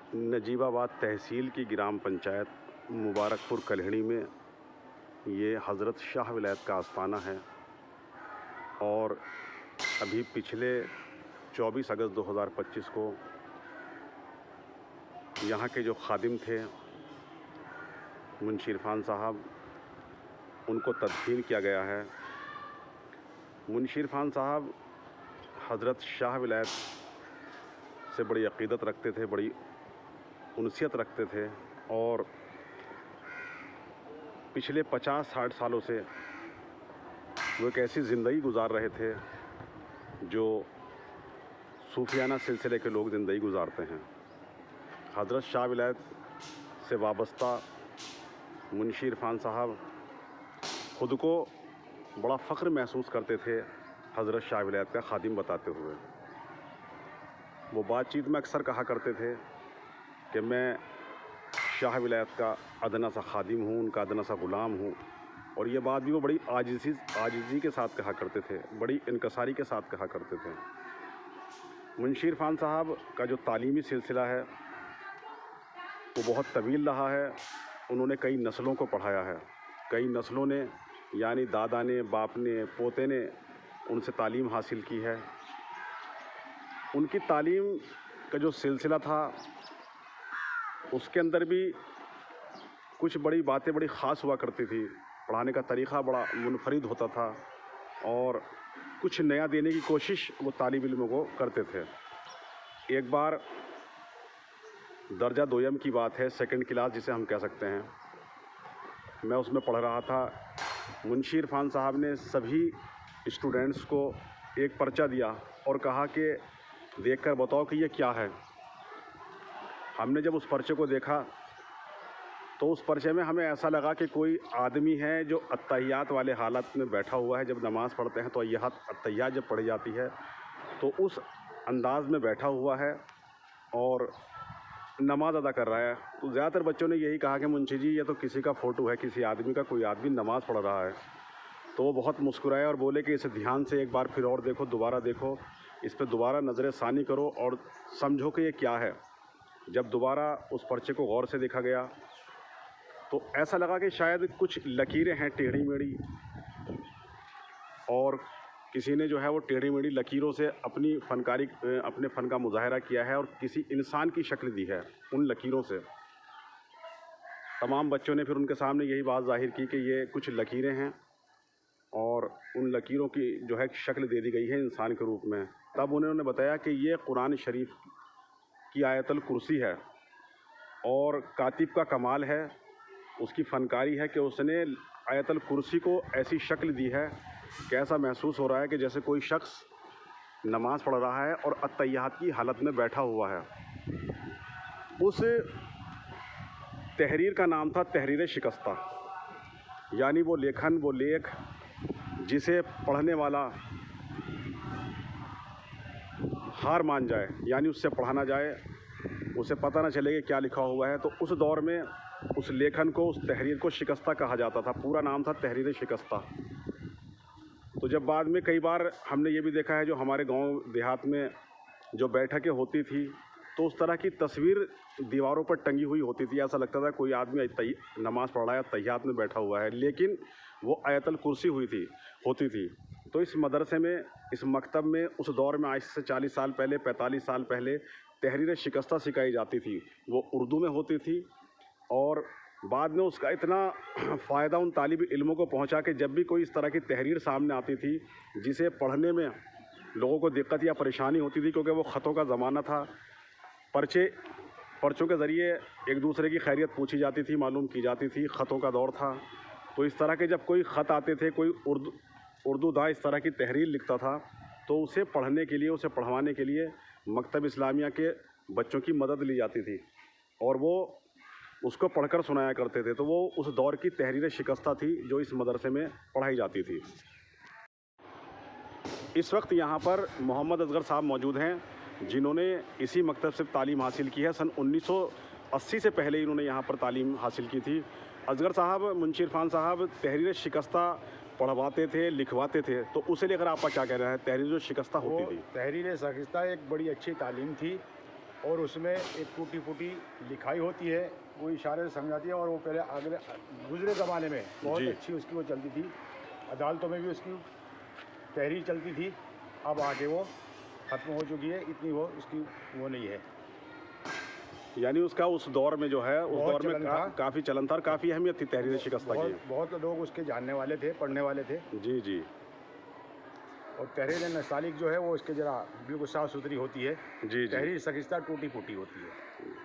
नजीबाबाद तहसील की ग्राम पंचायत मुबारकपुर कल्हड़ी में ये हज़रत शाह विलायत का आस्थाना है। और अभी पिछले 24 अगस्त 2025 को यहाँ के जो खादिम थे मुंशी इरफान साहब, उनको तदफीन किया गया है। मुंशी इरफान साहब हज़रत शाह विलायत से बड़ी अक़ीदत रखते थे, बड़ी उनसियत रखते थे और पिछले 50-60 सालों से वो एक ऐसी ज़िंदगी गुजार रहे थे जो सूफियाना सिलसिले के लोग ज़िंदगी गुजारते हैं। हज़रत शाह विलायत से वाबस्ता मुंशी इरफान साहब ख़ुद को बड़ा फ़ख्र महसूस करते थे हज़रत शाह विलायत का खादिम बताते हुए। वो बातचीत में अक्सर कहा करते थे कि मैं शाह विलायत का अदना सा खादिम हूँ, उनका अदना सा ग़ुलाम हूँ। और ये बात भी वो बड़ी आजिज़ी के साथ कहा करते थे, बड़ी इनकसारी के साथ कहा करते थे। मुंशी इरफान साहब का जो तालीमी सिलसिला है वो बहुत तवील रहा है। उन्होंने कई नस्लों को पढ़ाया है, कई नस्लों ने यानी दादा ने, बाप ने, पोते ने उनसे तालीम हासिल की है। उनकी तालीम का जो सिलसिला था उसके अंदर भी कुछ बड़ी बातें बड़ी ख़ास हुआ करती थी। पढ़ाने का तरीक़ा बड़ा मुनफरिद होता था और कुछ नया देने की कोशिश वो तालिब इल्मों को करते थे। एक बार दर्जा दोयम की बात है, सेकंड क्लास जिसे हम कह सकते हैं, मैं उसमें पढ़ रहा था। मुंशी इरफान साहब ने सभी स्टूडेंट्स को एक पर्चा दिया और कहा कि देखकर बताओ कि ये क्या है। हमने जब उस पर्चे को देखा तो उस पर्चे में हमें ऐसा लगा कि कोई आदमी है जो अत्तहियात वाले हालत में बैठा हुआ है। जब नमाज़ पढ़ते हैं तो अत्तहियात जब पढ़ी जाती है तो उस अंदाज में बैठा हुआ है और नमाज अदा कर रहा है। तो ज़्यादातर बच्चों ने यही कहा कि मुंशी जी ये तो किसी का फ़ोटो है, किसी आदमी का, कोई आदमी नमाज़ पढ़ रहा है। तो वो बहुत मुस्कुराए और बोले कि इसे ध्यान से एक बार फिर और देखो, दोबारा देखो, इस पर दोबारा नज़र सानी करो और समझो कि ये क्या है। जब दोबारा उस पर्चे को गौर से देखा गया तो ऐसा लगा कि शायद कुछ लकीरें हैं टेढ़ी मेढ़ी, और किसी ने जो है वो टेढ़ी मेढ़ी लकीरों से अपने फ़न का मुज़ाहरा किया है और किसी इंसान की शक्ल दी है उन लकीरों से। तमाम बच्चों ने फिर उनके सामने यही बात ज़ाहिर की कि ये कुछ लकीरें हैं और उन लकीरों की जो है शक्ल दे दी गई है इंसान के रूप में। तब उन्होंने बताया कि ये कुरान शरीफ की आयतुल कुर्सी है और कातिब का कमाल है, उसकी फ़नकारी है कि उसने आयतुल कुर्सी को ऐसी शक्ल दी है कि ऐसा महसूस हो रहा है कि जैसे कोई शख्स नमाज़ पढ़ रहा है और अत्तहियात की हालत में बैठा हुआ है। उस तहरीर का नाम था तहरीर शिकस्ता, यानी वो लेख जिसे पढ़ने वाला हार मान जाए, यानी उससे पढ़ा ना जाए, उसे पता ना चले कि क्या लिखा हुआ है। तो उस दौर में उस लेखन को, उस तहरीर को शिकस्ता कहा जाता था। पूरा नाम था तहरीर शिकस्ता। तो जब बाद में कई बार हमने ये भी देखा है, जो हमारे गांव देहात में जो बैठकें होती थी तो उस तरह की तस्वीर दीवारों पर टंगी हुई होती थी। ऐसा लगता था कोई आदमी नमाज़ पढ़ रहा है, तहियात में बैठा हुआ है, लेकिन वो आयतुल कुर्सी होती थी। तो इस मदरसे में, इस मकतब में उस दौर में आज से 40 साल पहले, 45 साल पहले तहरीर शिकस्ता सिखाई जाती थी। वो उर्दू में होती थी और बाद में उसका इतना फ़ायदा उन तालिब इल्मों को पहुंचा कि जब भी कोई इस तरह की तहरीर सामने आती थी जिसे पढ़ने में लोगों को दिक्कत या परेशानी होती थी, क्योंकि वो ख़तों का ज़माना था, पर्चों के ज़रिए एक दूसरे की खैरियत पूछी जाती थी, मालूम की जाती थी, ख़तों का दौर था। तो इस तरह के जब कोई ख़त आते थे, कोई उर्दू दाँ इस तरह की तहरीर लिखता था तो उसे पढ़ने के लिए, उसे पढ़वाने के लिए मकतब इस्लामिया के बच्चों की मदद ली जाती थी और वो उसको पढ़कर सुनाया करते थे। तो वो उस दौर की तहरीर शिकस्ता थी जो इस मदरसे में पढ़ाई जाती थी। इस वक्त यहाँ पर मोहम्मद असगर साहब मौजूद हैं, जिन्होंने इसी मकतब से तालीम हासिल की है। सन 1980 से पहले इन्होंने यहाँ पर तालीम हासिल की थी। असगर साहब, मुंशी इरफान साहब तहरीर शिकस्ता पढ़वाते थे, लिखवाते थे, तो उसे लेकर आपका क्या कहना है? तहरीर शिकस्ता होती थी, तहरीर शिकस्ता एक बड़ी अच्छी तालीम थी और उसमें एक टूटी फूटी लिखाई होती है, वो इशारे से समझाती है। और वो पहले आगे गुजरे ज़माने में बहुत जी। अच्छी उसकी वो चलती थी, अदालतों में भी उसकी तहरीर चलती थी। अब आगे वो ख़त्म हो चुकी है, इतनी वो उसकी वो नहीं है। यानी उसका उस दौर में जो है, उस बहुत दौर में चलन था। काफ़ी चलन था और काफ़ी अहमियत थी तहरीर शिकस्ता की। बहुत लोग उसके जानने वाले थे, पढ़ने वाले थे। जी जी और तहरीर नस्तालिक जो है वो इसके ज़रा बिल्कुल साफ़ सुथरी होती है। जी जी। तहरीर शिकस्ता टूटी फूटी होती है।